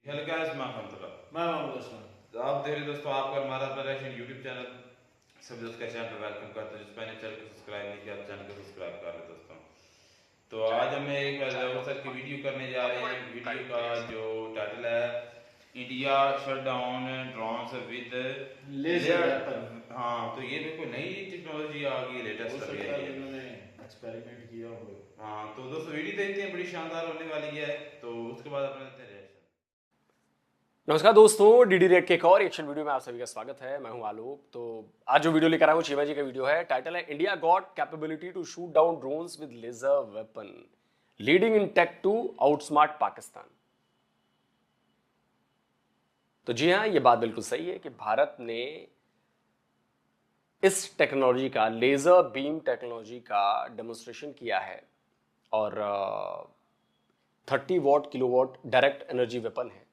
Hello guys, मैं अहमदुल्ला। मैं मोहम्मद असलम। तो आप देख रहे दोस्तों, आपका हमारा अपना रैशन यूट्यूब चैनल सभी दोस्त का चैनल पर वेलकम करते हैं। जिस मैंने चैनल को सब्सक्राइब नहीं किया, चैनल को सब्सक्राइब कर लें दोस्तों। तो आज हम एक रिसर्च की वीडियो करने जा रहे हैं। वीडियो का जो टाइटल है, India shut down drones with laser weapon. हाँ, तो ये देखो नई टेक्नोलॉजी आ गई, हो लेटेस्ट अभी सकता आई है है। इन्होंने एक्सपेरिमेंट किया हो। हाँ, तो दोस्तों वीडियो देखते हैं, बड़ी शानदार होने वाली है। तो उसके बाद अपने लेते हैं रिएक्शन। नमस्कार दोस्तों, डीडी रेट के एक और एक्शन वीडियो में आप सभी का स्वागत है। मैं हूं आलोक। तो आज जो वीडियो लेकर आया हूं चीमा जी का वीडियो है। टाइटल है India got capability to shoot down drones with laser weapon, leading in tech to outsmart Pakistan. तो जी हां, ये बात बिल्कुल सही है कि भारत ने इस टेक्नोलॉजी का, लेजर बीम टेक्नोलॉजी का डेमोन्स्ट्रेशन किया है। और 30 what kilowatt direct energy weapon है,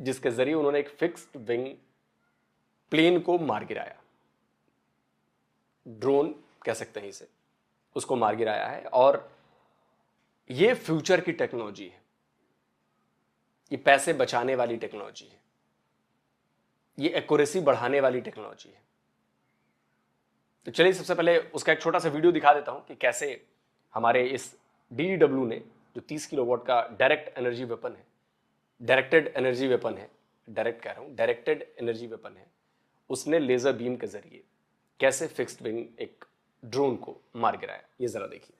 जिसके जरिए उन्होंने एक फिक्स्ड विंग प्लेन को मार गिराया। ड्रोन कह सकते हैं इसे, उसको मार गिराया है। और ये फ्यूचर की टेक्नोलॉजी है, ये पैसे बचाने वाली टेक्नोलॉजी है, ये एक्यूरेसी बढ़ाने वाली टेक्नोलॉजी है। तो चलिए सबसे पहले उसका एक छोटा सा वीडियो दिखा देता हूं कि कैसे हमारे इस डीडब्ल्यू ने, जो 30 किलोवाट का डायरेक्ट एनर्जी वेपन है, डायरेक्टेड एनर्जी वेपन है, डायरेक्ट कह रहा हूं, डायरेक्टेड एनर्जी वेपन है, उसने लेजर बीम के जरिए कैसे फिक्स्ड विंग एक ड्रोन को मार गिराया। ये जरा देखिए।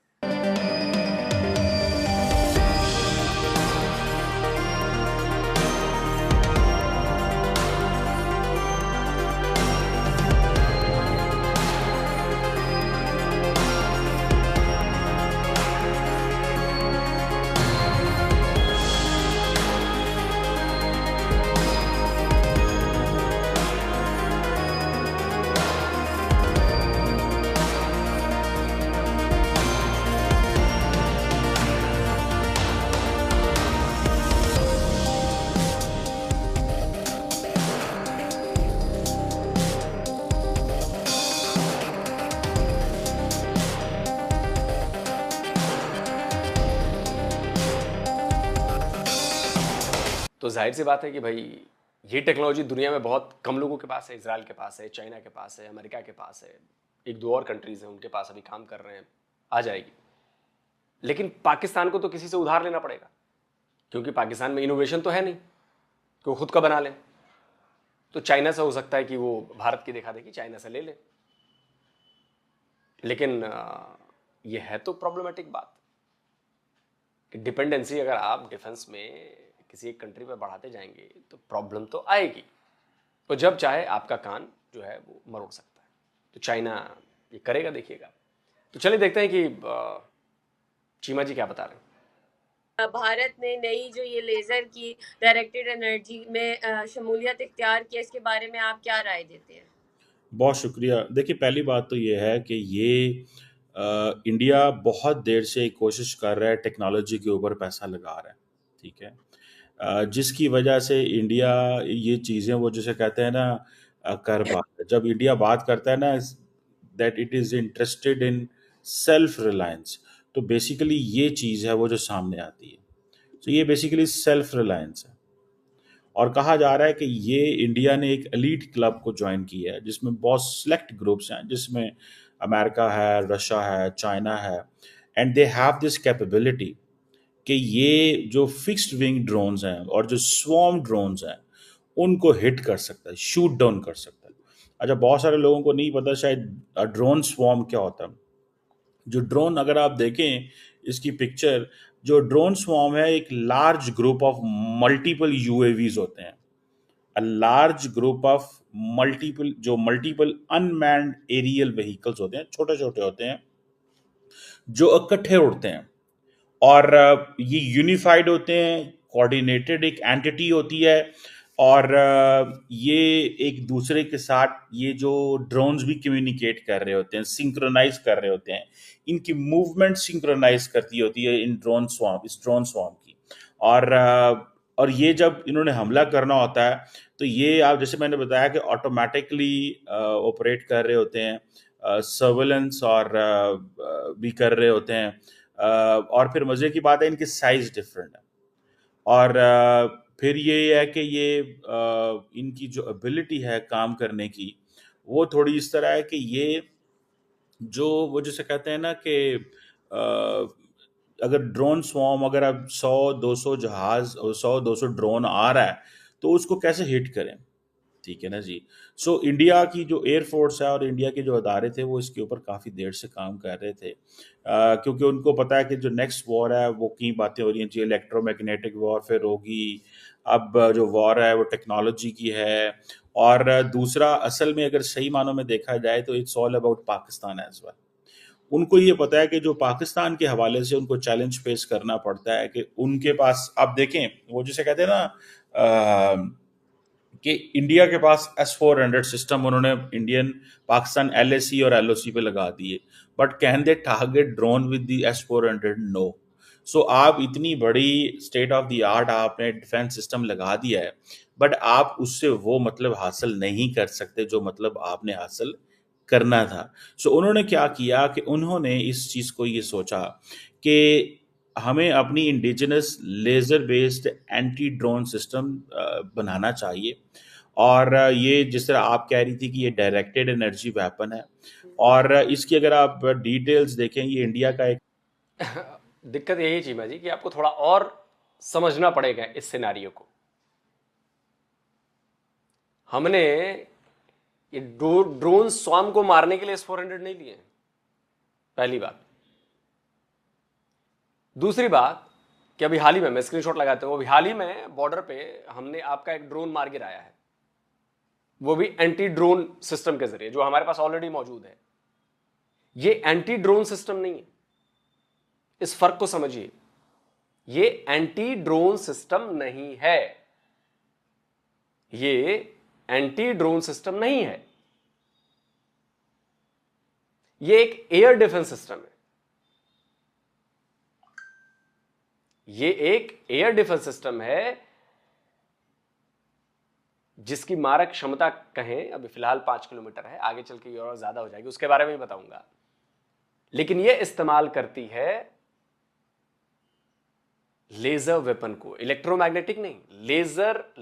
तो जाहिर सी बात है कि भाई ये टेक्नोलॉजी दुनिया में बहुत कम लोगों के पास है। इजराइल के पास है, चाइना के पास है, अमेरिका के पास है, एक दो और कंट्रीज हैं उनके पास अभी काम कर रहे हैं, आ जाएगी। लेकिन पाकिस्तान को तो किसी से उधार लेना पड़ेगा, क्योंकि पाकिस्तान में इनोवेशन तो है नहीं कि वो खुद का बना लें। तो चाइना से हो सकता है कि वो भारत की देखा देखी चाइना से ले ले। लेकिन ये है तो प्रॉब्लमेटिक बात कि डिपेंडेंसी अगर आप डिफेंस में किसी एक कंट्री पे बढ़ाते जाएंगे तो प्रॉब्लम तो आएगी। तो जब चाहे आपका कान जो है वो मरोड़ सकता है। तो चाइना ये करेगा, देखिएगा। तो चलिए देखते हैं कि चीमा जी क्या बता रहे हैं। भारत ने नई जो ये लेजर की डायरेक्टेड एनर्जी में शमूलियत इख्तियार की, इसके बारे में आप क्या राय देते हैं? बहुत शुक्रिया। देखिए, पहली बात तो ये है कि ये इंडिया बहुत देर से कोशिश कर रहा है, टेक्नोलॉजी के ऊपर पैसा लगा रहा है, ठीक है। जिसकी वजह से इंडिया ये चीज़ें, वो जैसे कहते हैं ना, कर पाता है। जब इंडिया बात करता है ना that it is interested in self reliance, तो बेसिकली ये चीज़ है वो जो सामने आती है। तो ये बेसिकली सेल्फ रिलायंस है। और कहा जा रहा है कि ये इंडिया ने एक एलीट क्लब को ज्वाइन किया है, जिसमें बहुत सिलेक्ट ग्रुप्स हैं, जिसमें अमेरिका है, रशिया है, चाइना है। And they have this capability कि ये जो फिक्स्ड विंग ड्रोन्स हैं और जो स्वॉर्म ड्रोन्स हैं उनको हिट कर सकता है, शूट डाउन कर सकता है। अच्छा, बहुत सारे लोगों को नहीं पता शायद ड्रोन स्वॉर्म क्या होता है। जो ड्रोन, अगर आप देखें इसकी पिक्चर, जो ड्रोन स्वॉर्म है एक large group of multiple UAVs होते हैं। A large group of multiple unmanned aerial vehicles होते हैं, छोटे छोटे होते हैं, जो इकट्ठे उड़ते हैं। और ये यूनिफाइड होते हैं, कोऑर्डिनेटेड एक एंटिटी होती है। और ये एक दूसरे के साथ, ये जो ड्रोन्स भी कम्युनिकेट कर रहे होते हैं, सिंक्रोनाइज कर रहे होते हैं। इनकी मूवमेंट सिंक्रोनाइज करती होती है इस ड्रोन स्वार्म की। और ये जब इन्होंने हमला करना होता है, तो ये, आप जैसे मैंने बताया कि ऑटोमेटिकली ऑपरेट कर रहे होते हैं, सर्वेलेंस और भी कर रहे होते हैं। और फिर मजे की बात है, इनकी साइज डिफरेंट है। और फिर ये है कि ये इनकी जो एबिलिटी है काम करने की, वो थोड़ी इस तरह है कि ये जो वो जिसे कहते हैं ना कि अगर ड्रोन स्वॉर्म, अगर अब 100-200 जहाज और 100-200 ड्रोन आ रहा है, तो उसको कैसे हिट करें? ठीक है ना जी। सो इंडिया की जो एयरफोर्स है और इंडिया के जो अदारे थे, वो इसके ऊपर काफ़ी देर से काम कर रहे थे, क्योंकि उनको पता है कि जो नेक्स्ट वॉर है वो कई बातें हो रही हैं जी, इलेक्ट्रोमैग्नेटिक वॉरफेयर होगी, अब जो वॉर है वो टेक्नोलॉजी की है, और दूसरा असल में अगर सही मानों में देखा जाए तो it's all about Pakistan as well. उनको ये पता है कि जो पाकिस्तान के हवाले से उनको चैलेंज फेस करना पड़ता है कि उनके पास, आप देखें वो जिसे कहते हैं ना कि इंडिया के पास S-400 सिस्टम उन्होंने इंडियन पाकिस्तान LAC और LOC पे लगा दिए, but can they target drone with the S-400? No. So आप इतनी बड़ी स्टेट ऑफ द आर्ट आपने डिफेंस सिस्टम लगा दिया है, बट आप उससे वो मतलब हासिल नहीं कर सकते जो मतलब आपने हासिल करना था। सो उन्होंने क्या किया कि उन्होंने इस चीज़ को ये सोचा कि हमें अपनी indigenous laser based anti drone system बनाना चाहिए, और ये जिस तरह आप कह रही थी कि ये डायरेक्टेड एनर्जी वेपन है, और इसकी अगर आप डिटेल्स देखें, ये इंडिया का एक दिक्कत यही है चीमा जी कि आपको थोड़ा और समझना पड़ेगा इस सिनारियो को। हमने ये ड्रोन स्वाम को मारने के लिए S-400 नहीं लिए हैं, पहली बात। दूसरी बात कि अभी हाल ही में, मैं स्क्रीनशॉट लगाता हूं, अभी हाल ही में बॉर्डर पे हमने आपका एक ड्रोन मार गिराया है, वो भी एंटी ड्रोन सिस्टम के जरिए, जो हमारे पास ऑलरेडी मौजूद है। ये एंटी ड्रोन सिस्टम नहीं है, इस फर्क को समझिए। ये एंटी ड्रोन सिस्टम नहीं है, ये एंटी ड्रोन सिस्टम नहीं है, ये एक एयर डिफेंस सिस्टम है। ये एक एयर डिफेंस सिस्टम है जिसकी मारक क्षमता कहें अभी फिलहाल 5 किलोमीटर है, आगे चल के ये और ज्यादा हो जाएगी, उसके बारे में भी बताऊंगा। लेकिन ये इस्तेमाल करती है लेजर वेपन को, इलेक्ट्रोमैग्नेटिक नहीं,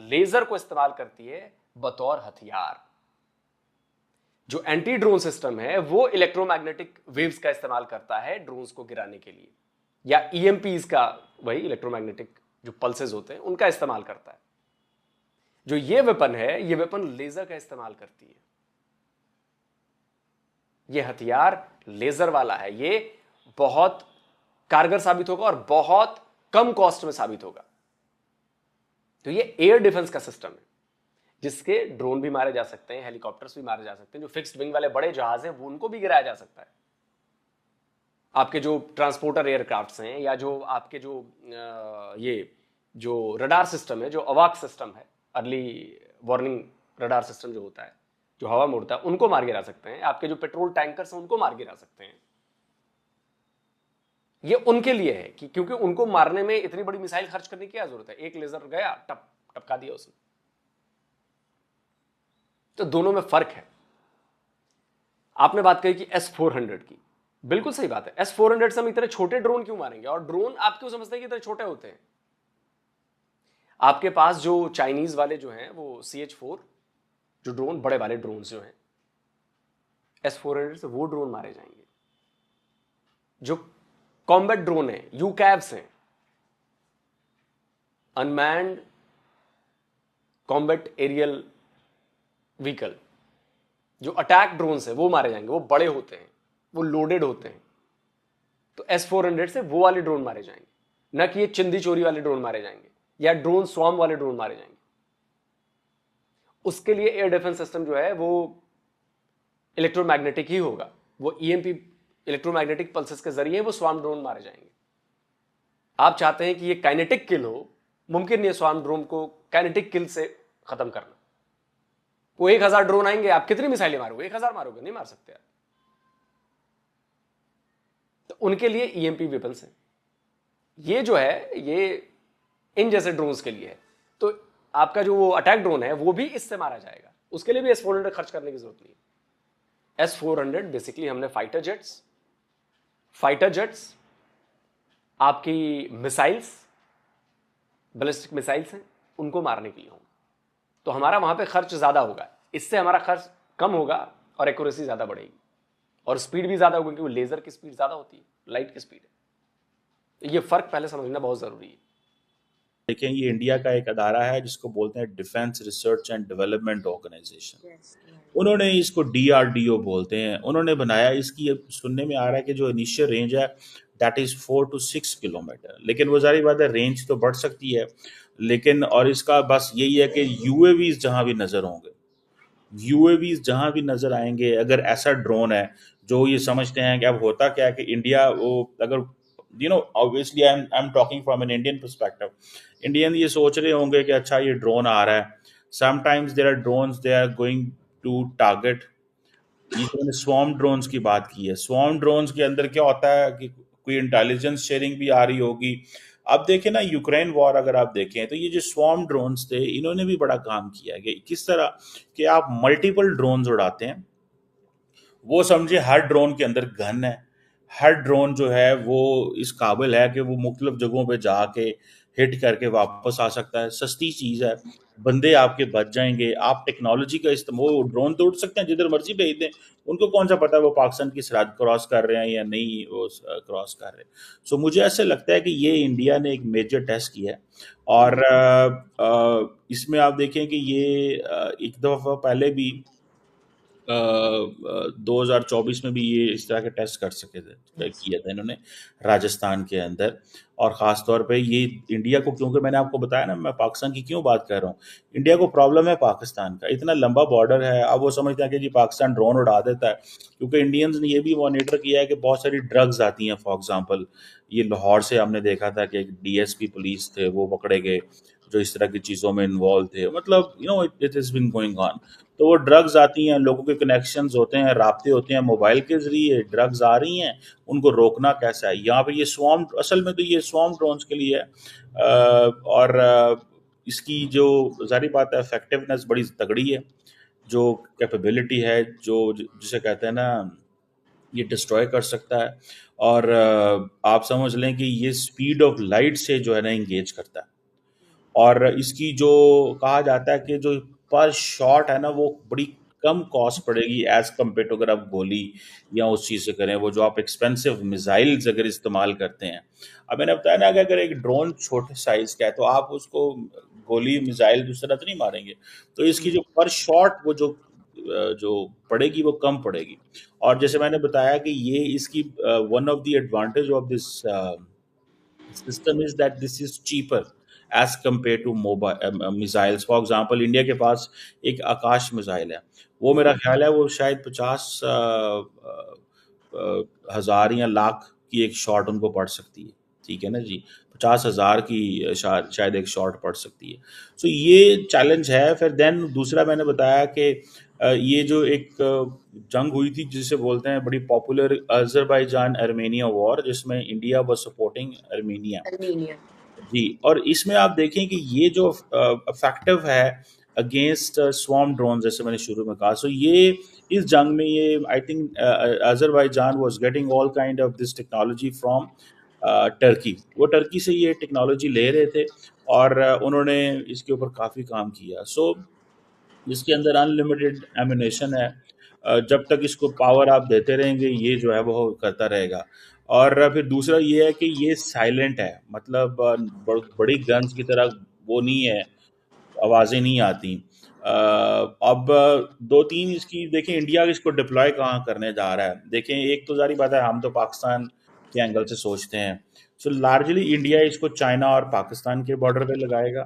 लेजर को इस्तेमाल करती है बतौर हथियार। जो एंटी ड्रोन सिस्टम है वो इलेक्ट्रोमैग्नेटिक वेव्स का इस्तेमाल करता है ड्रोन्स को गिराने के लिए, या EMPs का, वही इलेक्ट्रोमैग्नेटिक जो पल्सेस होते हैं उनका इस्तेमाल करता है। जो ये वेपन है, ये वेपन लेजर का इस्तेमाल करती है। ये हथियार लेजर वाला है, ये बहुत कारगर साबित होगा और बहुत कम कॉस्ट में साबित होगा। तो ये एयर डिफेंस का सिस्टम है जिसके ड्रोन भी मारे जा सकते हैं, हेलीकॉप्टर्स भी मारे जा सकते हैं, जो फिक्स्ड विंग वाले बड़े जहाज हैं वो उनको भी गिराया जा सकता है। आपके जो ट्रांसपोर्टर एयरक्राफ्ट्स हैं, या जो आपके जो ये जो रडार सिस्टम है, जो अवाक सिस्टम है, अर्ली वार्निंग रडार सिस्टम जो होता है, जो हवा में उड़ता है, उनको मार गिरा सकते हैं। आपके जो पेट्रोल टैंकर्स हैं उनको मार गिरा सकते हैं। ये उनके लिए है कि क्योंकि उनको मारने में इतनी बड़ी मिसाइल खर्च करने की क्या जरूरत है, एक लेजर गया टपका दिया उसने। तो दोनों में फर्क है। आपने बात कही कि S-400 की, बिल्कुल सही बात है। S-400 से हम इतने छोटे ड्रोन क्यों मारेंगे, और ड्रोन आप क्यों समझते हैं कि इतने छोटे होते हैं? आपके पास जो चाइनीज वाले जो हैं वो CH-4 जो ड्रोन, बड़े वाले ड्रोन जो हैं, S-400 से वो ड्रोन मारे जाएंगे। जो कॉम्बैट ड्रोन है, UCAVs हैं, अनमैन्ड कॉम्बैट एरियल व्हीकल, जो अटैक ड्रोन्स है वो मारे जाएंगे। वो बड़े होते हैं, वो लोडेड होते हैं। तो S-400 से वो वाले ड्रोन मारे जाएंगे, ना कि ये चिंदी चोरी वाले ड्रोन मारे जाएंगे या ड्रोन स्वाम वाले ड्रोन मारे जाएंगे। उसके लिए एयर डिफेंस सिस्टम जो है वो इलेक्ट्रोमैग्नेटिक ही होगा। वो EMP इलेक्ट्रोमैग्नेटिक पल्सेस के जरिए वो स्वाम ड्रोन मारे जाएंगे। आप चाहते हैं कि ये काइनेटिक किल हो, मुमकिन नहीं है स्वाम ड्रोन को काइनेटिक किल से खत्म करना। वो 1000 ड्रोन आएंगे, आप कितनी मिसाइलें मारोगे? 1000 मारोगे? नहीं मार सकते आप। तो उनके लिए EMP वेपन्स हैं। ये जो है ये इन जैसे ड्रोन्स के लिए है। तो आपका जो वो अटैक ड्रोन है वो भी इससे मारा जाएगा, उसके लिए भी S-400 खर्च करने की जरूरत नहीं है। S-400 बेसिकली हमने फाइटर जेट्स, आपकी मिसाइल्स, बैलिस्टिक मिसाइल्स हैं, उनको मारने के लिए होंगे। तो हमारा वहां पे खर्च ज्यादा होगा, इससे हमारा खर्च कम होगा और एक्यूरेसी ज्यादा बढ़ेगी और स्पीड भी ज्यादा होगी, क्योंकि लेजर की स्पीड ज्यादा होती है, लाइट की स्पीड है। ये फर्क पहले समझना बहुत जरूरी है। देखें, ये इंडिया का एक अदारा है जिसको बोलते हैं defence research and development organisation. उन्होंने इसको DRDO बोलते हैं, उन्होंने बनाया। इसकी अब सुनने में आ रहा है कि जो इनिशियल रेंज है दैट इज 4 to 6 किलोमीटर, लेकिन वो जारी बात है रेंज तो बढ़ सकती है। लेकिन और इसका बस यही है कि UAVs जहां भी नजर होंगे, UAVs जहां भी नजर आएंगे, अगर ऐसा ड्रोन है जो ये समझते हैं कि अब होता क्या है कि इंडिया वो अगर obviously I am talking from an Indian perspective, Indian ये सोच रहे होंगे कि अच्छा ये ड्रोन आ रहा है, sometimes there are drones they are going to target. ये जो मैंने स्वॉर्म ड्रोन्स की बात की है, स्वॉर्म ड्रोन्स के अंदर क्या होता है कि कोई इंटेलिजेंस शेयरिंग भी आ रही होगी। अब देखें ना, यूक्रेन वॉर अगर आप देखें तो ये जो स्वॉर्म ड्रोन्स थे इन्होंने भी बड़ा काम किया है कि किस तरह कि आप मल्टीपल ड्रोन्स उड़ाते हैं। वो समझे हर ड्रोन के अंदर गन है, हर ड्रोन जो है वो इस काबिल है कि वो मुख्तलिफ जगहों पे जाके हिट करके वापस आ सकता है। सस्ती चीज़ है, बंदे आपके बच जाएंगे। आप टेक्नोलॉजी का इस्तेमाल, ड्रोन तो उड़ सकते हैं जिधर मर्जी भेज दें, उनको कौन सा पता है वो पाकिस्तान की सरहद क्रॉस कर रहे हैं या नहीं वो क्रॉस कर रहे हैं। सो मुझे ऐसे लगता है कि ये इंडिया ने एक मेजर टेस्ट किया है। और इसमें आप देखें कि ये एक दफ़ा पहले भी 2024 में भी ये इस तरह के टेस्ट कर सके थे, किया था इन्होंने राजस्थान के अंदर। और ख़ास तौर पे ये इंडिया को, क्योंकि मैंने आपको बताया ना मैं पाकिस्तान की क्यों बात कर रहा हूँ, इंडिया को प्रॉब्लम है पाकिस्तान का, इतना लंबा बॉर्डर है। अब वो समझते हैं कि जी पाकिस्तान ड्रोन उड़ा देता है, क्योंकि इंडियंस ने ये भी मॉनिटर किया है कि बहुत सारी ड्रग्स आती हैं। फॉर एग्जांपल ये लाहौर से हमने देखा था कि एक DSP पुलिस थे, वो पकड़े गए जो इस तरह की चीज़ों में इन्वॉल्व थे। मतलब it is been going on. तो वो ड्रग्स आती हैं, लोगों के कनेक्शंस होते हैं, राब्ते होते हैं मोबाइल के ज़रिए, ड्रग्स आ रही हैं, उनको रोकना कैसा है। यहाँ पे ये स्वॉर्म, असल में तो ये स्वॉर्म ड्रोन्स के लिए है। और इसकी जो जारी बात है इफेक्टिवनेस बड़ी तगड़ी है, जो कैपेबिलिटी है, जो जिसे कहते हैं ना, ये डिस्ट्रॉय कर सकता है। और आप समझ लें कि ये स्पीड ऑफ लाइट से जो है ना इंगेज करता है। और इसकी जो कहा जाता है कि जो पर शॉट है ना वो बड़ी कम कॉस्ट पड़ेगी एज कम्पेयर टू अगर आप गोली या उस चीज़ से करें, वो जो आप एक्सपेंसिव मिसाइल्स अगर इस्तेमाल करते हैं। अब मैंने बताया ना कि अगर एक ड्रोन छोटे साइज का है तो आप उसको गोली मिसाइल दूसरी तरह तो नहीं मारेंगे, तो इसकी जो पर शॉट वो जो पड़ेगी वो कम पड़ेगी। और जैसे मैंने बताया कि ये इसकी one of the advantage of this system is that this is cheaper as compared to mobile missiles. For example, India के पास एक आकाश मिसाइल है, वो मेरा ख्याल है वो शायद 50,000 या लाख की एक शॉट उनको पड़ सकती है। ठीक है ना जी, 50,000 की शायद एक शॉट पड़ सकती है। सो ये चैलेंज है। फिर देन दूसरा मैंने बताया कि ये जो एक जंग हुई थी जिसे बोलते हैं बड़ी पॉपुलर अजरबैजान आर्मेनिया वॉर, जिसमें इंडिया वाज सपोर्टिंग आर्मेनिया जी। और इसमें आप देखें कि ये जो इफेक्टिव है अगेंस्ट स्वॉर्म ड्रोन, जैसे मैंने शुरू में कहा। सो ये इस जंग में ये I think Azerbaijan was getting all kind of this technology from Turkey. वो टर्की से ये टेक्नोलॉजी ले रहे थे और उन्होंने इसके ऊपर काफ़ी काम किया। सो जिसके अंदर अनलिमिटेड एम्यूनेशन है, जब तक इसको पावर आप देते रहेंगे ये जो है वो करता रहेगा। और फिर दूसरा ये है कि ये साइलेंट है, मतलब बड़ी गन्स की तरह वो नहीं है, आवाज़ें नहीं आती। अब दो तीन इसकी देखें, इंडिया इसको डिप्लॉय कहाँ करने जा रहा है। देखें, एक तो जारी बात है हम तो पाकिस्तान के एंगल से सोचते हैं। सो लार्जली इंडिया इसको चाइना और पाकिस्तान के बॉर्डर पे लगाएगा,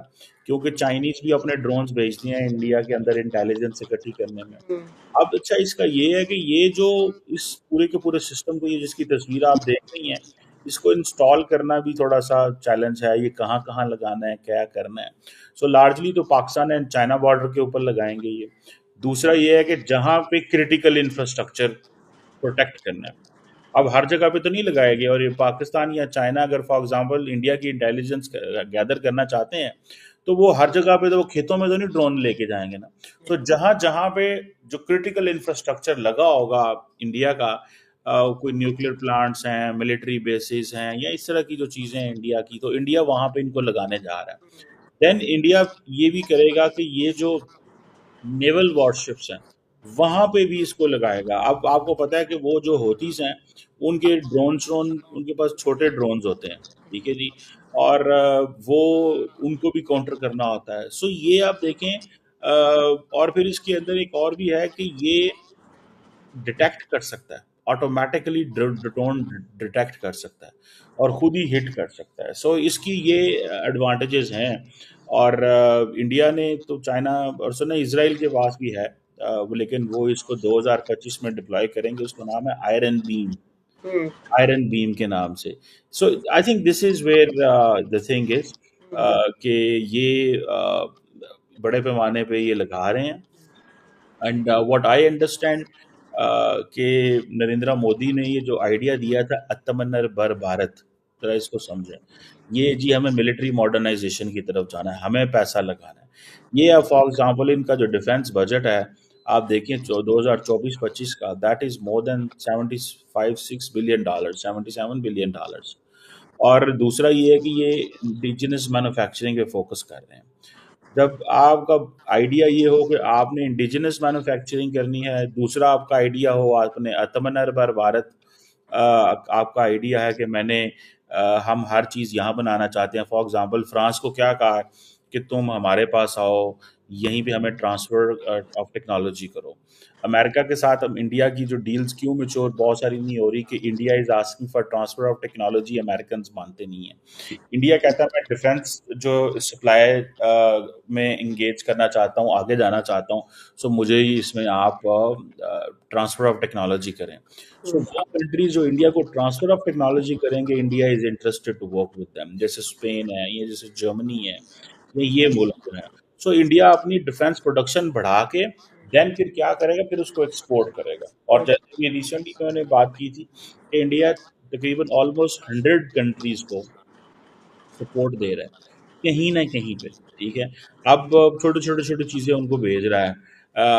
क्योंकि चाइनीज भी अपने ड्रोन्स भेजती हैं इंडिया के अंदर इंटेलिजेंस इकट्ठी करने में। अब अच्छा इसका ये है कि ये जो इस पूरे के पूरे सिस्टम को, ये जिसकी तस्वीर आप देख रही हैं, इसको इंस्टॉल करना भी थोड़ा सा चैलेंज है। ये कहाँ कहाँ लगाना है, क्या करना है। सो लार्जली तो पाकिस्तान एंड चाइना बॉर्डर के ऊपर लगाएंगे ये। दूसरा ये है कि जहाँ पे क्रिटिकल इंफ्रास्ट्रक्चर प्रोटेक्ट करना है, अब हर जगह पे तो नहीं लगाएंगे। और ये पाकिस्तान या चाइना अगर फॉर एग्जांपल इंडिया की इंटेलिजेंस गैदर करना चाहते हैं तो वो हर जगह पे तो वो खेतों में तो नहीं ड्रोन लेके जाएंगे ना। तो जहाँ जहाँ पे जो क्रिटिकल इंफ्रास्ट्रक्चर लगा होगा इंडिया का, कोई न्यूक्लियर प्लांट्स हैं, मिलिट्री बेसिस हैं, या इस तरह की जो चीज़ें हैं इंडिया की, तो इंडिया वहाँ पे इनको लगाने जा रहा है। देन इंडिया ये भी करेगा कि ये जो नेवल वॉरशिप्स हैं वहां पे भी इसको लगाएगा। अब आपको पता है कि वो जो होतीस हैं उनके ड्रोन उनके पास छोटे ड्रोन्स होते हैं, ठीक है जी। और वो उनको भी काउंटर करना होता है। सो ये आप देखें, और फिर इसके अंदर एक और भी है कि ये डिटेक्ट कर सकता है, ऑटोमेटिकली ड्रोन डिटेक्ट कर सकता है और खुद ही हिट कर सकता है। सो इसकी ये एडवांटेजेस हैं। और इंडिया ने तो चाइना और सुना इसराइल के पास भी है, लेकिन वो इसको 2025 में डिप्लॉय करेंगे। उसका नाम है हम्म, आयरन बीम के नाम से। So I think this is where the thing is कि ये बड़े पैमाने पे ये लगा रहे हैं। एंड व्हाट आई अंडरस्टैंड कि नरेंद्र मोदी ने ये जो आइडिया दिया था आत्मनिर्भर भारत, जरा इसको समझें। ये जी हमें मिलिट्री मॉडर्नाइजेशन की तरफ जाना है, हमें पैसा लगाना है। ये फॉर एग्जांपल इनका जो डिफेंस बजट है आप देखिए 2024-25 का, that is more than 75-6 billion dollar, $77 billion. और दूसरा ये है कि ये इंडिजिनस मैन्युफैक्चरिंग पे फोकस कर रहे हैं। जब आपका आइडिया ये हो कि आपने इंडिजिनस मैन्युफैक्चरिंग करनी है, दूसरा आपका आइडिया हो आपने आत्मनिर्भर भारत, आपका आइडिया है कि हम हर चीज़ यहाँ बनाना चाहते हैं। फॉर एग्जांपल फ्रांस को क्या कहा कि तुम हमारे पास आओ, यहीं पे हमें ट्रांसफ़र ऑफ टेक्नोलॉजी करो। अमेरिका के साथ अब इंडिया की जो डील्स क्यों मैच्योर बहुत सारी नहीं हो रही कि India is asking for transfer of technology, American मानते नहीं हैं। इंडिया कहता है मैं डिफेंस जो सप्लाई में इंगेज करना चाहता हूँ, आगे जाना चाहता हूँ, सो मुझे ही इसमें आप ट्रांसफर ऑफ टेक्नोलॉजी करें। सो वो कंट्रीज जो इंडिया को ट्रांसफर ऑफ टेक्नोलॉजी करेंगे, India is interested to work with them, जैसे स्पेन है, ये जैसे जर्मनी है, ये मुल्क हैं। सो इंडिया अपनी डिफेंस प्रोडक्शन बढ़ा के देन फिर क्या करेगा, फिर उसको एक्सपोर्ट करेगा। और जैसे कि रिसेंटली मैंने बात की थी कि इंडिया तकरीबन ऑलमोस्ट 100 कंट्रीज को सपोर्ट दे रहा है कहीं ना कहीं पे, ठीक है। अब छोटे चीज़ें उनको भेज रहा है।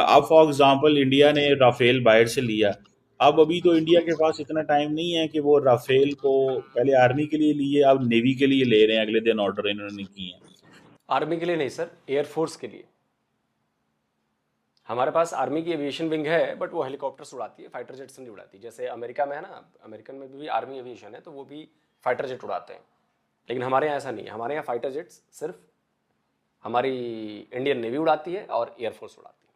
अब फॉर एग्जांपल इंडिया ने राफेल बाहर से लिया। अब अभी तो इंडिया के पास इतना टाइम नहीं है कि वो राफेल को पहले आर्मी के लिए लिए, अब नेवी के लिए ले रहे हैं, अगले दिन ऑर्डर इन्होंने किए हैं। आर्मी के लिए नहीं सर, एयरफोर्स के लिए। हमारे पास आर्मी की एविएशन विंग है, बट वो हेलीकॉप्टर्स उड़ाती है, फाइटर जेट से नहीं उड़ाती। जैसे अमेरिका में है ना, अमेरिकन में भी आर्मी एविएशन है, तो वो भी फाइटर जेट उड़ाते हैं। लेकिन हमारे यहाँ ऐसा नहीं है। हमारे यहाँ फाइटर जेट्स सिर्फ हमारी इंडियन नेवी उड़ाती है और एयरफोर्स उड़ाती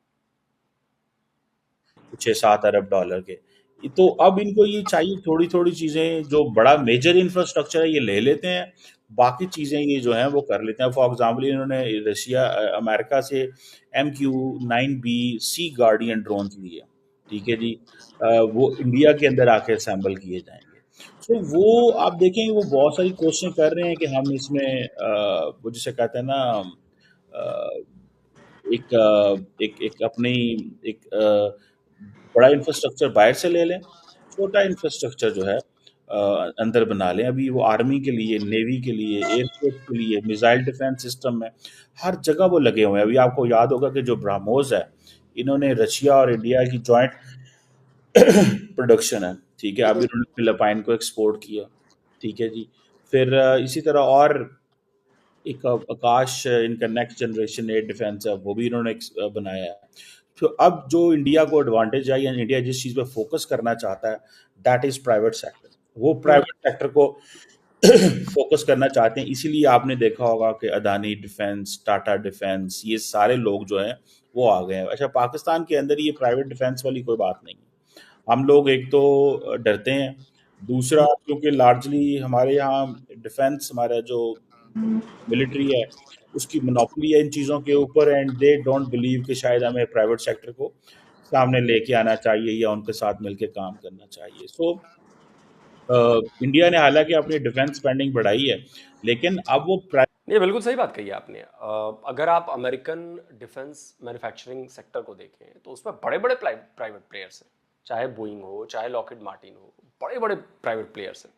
है। 6-7 अरब डॉलर के। तो अब इनको ये चाहिए थोड़ी थोड़ी चीज़ें, जो बड़ा मेजर इंफ्रास्ट्रक्चर है ये ले लेते हैं, बाकी चीज़ें ये जो हैं वो कर लेते हैं। फॉर एग्जांपल इन्होंने अमेरिका से MQ-9B सी गार्डियन ड्रोन लिए, ठीक है जी। वो इंडिया के अंदर आके असेंबल किए जाएंगे। तो वो आप देखेंगे वो बहुत सारी कोशिशें कर रहे हैं कि हम इसमें वो जिसे कहते हैं ना, अ, एक अपनी एक बड़ा इंफ्रास्ट्रक्चर बाहर से ले लें, छोटा इंफ्रास्ट्रक्चर जो है अंदर बना लें। अभी वो आर्मी के लिए, नेवी के लिए, एयरफोर्स के लिए, मिसाइल डिफेंस सिस्टम में हर जगह वो लगे हुए हैं। अभी आपको याद होगा कि जो ब्रह्मोस है, इन्होंने रशिया और इंडिया की जॉइंट प्रोडक्शन है, ठीक है। अभी उन्होंने फिलिपाइन को एक्सपोर्ट किया, ठीक है जी। फिर इसी तरह और एक आकाश, इनका नेक्स्ट जनरेशन एयर डिफेंस है, वो भी इन्होंने बनाया है। तो अब जो इंडिया को एडवांटेज है, या इंडिया जिस चीज़ पे फोकस करना चाहता है, दैट इज़ प्राइवेट सेक्टर। वो प्राइवेट सेक्टर को फोकस करना चाहते हैं। इसीलिए आपने देखा होगा कि अदानी डिफेंस, टाटा डिफेंस, ये सारे लोग जो हैं वो आ गए हैं। अच्छा, पाकिस्तान के अंदर ये प्राइवेट डिफेंस वाली कोई बात नहीं है। हम लोग एक तो डरते हैं, दूसरा क्योंकि लार्जली हमारे यहाँ डिफेंस, हमारा जो मिलिट्री है, उसकी मोनोपोली है इन चीज़ों के ऊपर, एंड दे डोंट बिलीव कि शायद हमें प्राइवेट सेक्टर को सामने लेके आना चाहिए या उनके साथ मिलके काम करना चाहिए। सो इंडिया ने हालांकि अपनी डिफेंस स्पेंडिंग बढ़ाई है, लेकिन अब वो ये बिल्कुल सही बात कही है आपने। अगर आप अमेरिकन डिफेंस मैन्युफैक्चरिंग सेक्टर को देखें तो उसमें बड़े बड़े प्राइवेट प्लेयर्स हैं, चाहे बोइंग हो, चाहे लॉकहीड मार्टिन हो, बड़े बड़े प्राइवेट प्लेयर्स हैं।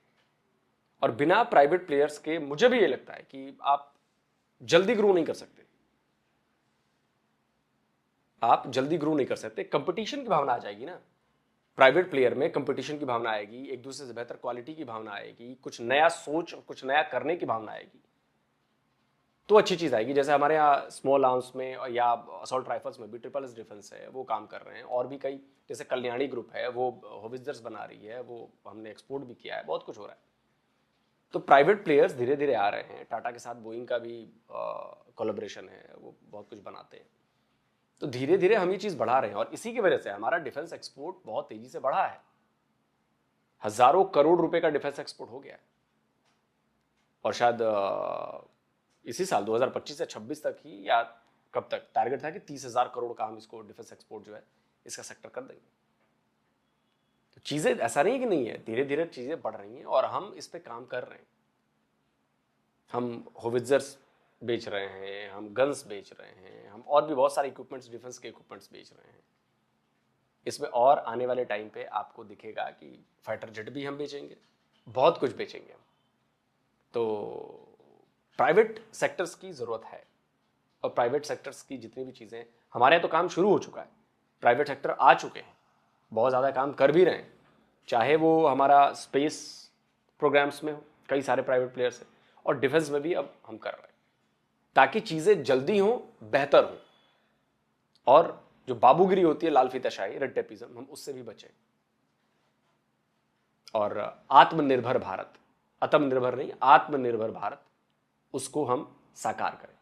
और बिना प्राइवेट प्लेयर्स के मुझे भी ये लगता है कि आप जल्दी ग्रो नहीं कर सकते। आप जल्दी ग्रो नहीं कर सकते। कंपटीशन की भावना आ जाएगी ना, प्राइवेट प्लेयर में कंपटीशन की भावना आएगी, एक दूसरे से बेहतर क्वालिटी की भावना आएगी, कुछ नया सोच, कुछ नया करने की भावना आएगी। तो अच्छी चीज़ आएगी। जैसे हमारे यहाँ स्मॉल आर्म्स में या असॉल्ट राइफल्स में भी ट्रिपल एस डिफेंस है, वो काम कर रहे हैं। और भी कई, जैसे कल्याणी ग्रुप है, वो होवित्जर्स बना रही है, वो हमने एक्सपोर्ट भी किया है, बहुत कुछ हो रहा है। तो प्राइवेट प्लेयर्स धीरे धीरे आ रहे हैं। टाटा के साथ बोइंग का भी कोलैबोरेशन है, वो बहुत कुछ बनाते हैं। तो धीरे धीरे हम ये चीज़ बढ़ा रहे हैं, और इसी की वजह से हमारा डिफेंस एक्सपोर्ट बहुत तेजी से बढ़ा है। हजारों करोड़ रुपए का डिफेंस एक्सपोर्ट हो गया है। और शायद इसी साल 2025 से 26 तक ही, या कब तक टारगेट था कि 30,000 करोड़ का हम इसको डिफेंस एक्सपोर्ट जो है इसका सेक्टर कर देंगे। तो चीज़ें ऐसा नहीं कि नहीं है, धीरे धीरे चीज़ें बढ़ रही हैं और हम इस पे काम कर रहे हैं। हम होवित्जर्स बेच रहे हैं, हम गन्स बेच रहे हैं, हम और भी बहुत सारे इक्विपमेंट्स, डिफेंस के इक्विपमेंट्स बेच रहे हैं। इसमें और आने वाले टाइम पे आपको दिखेगा कि फाइटर जेट भी हम बेचेंगे, बहुत कुछ बेचेंगे हम। तो प्राइवेट सेक्टर्स की ज़रूरत है, और प्राइवेट सेक्टर्स की जितनी भी चीज़ें, हमारे यहाँ तो काम शुरू हो चुका है, प्राइवेट सेक्टर आ चुके हैं, बहुत ज़्यादा काम कर भी रहे हैं। चाहे वो हमारा स्पेस प्रोग्राम्स में हो, कई सारे प्राइवेट प्लेयर्स हैं, और डिफेंस में भी अब हम कर रहे हैं, ताकि चीज़ें जल्दी हों, बेहतर हों, और जो बाबूगिरी होती है, लाल फीताशाही, रेड टेपिज्म, हम उससे भी बचें। और आत्मनिर्भर भारत, आत्मनिर्भर नहीं, आत्मनिर्भर भारत, उसको हम साकार करें।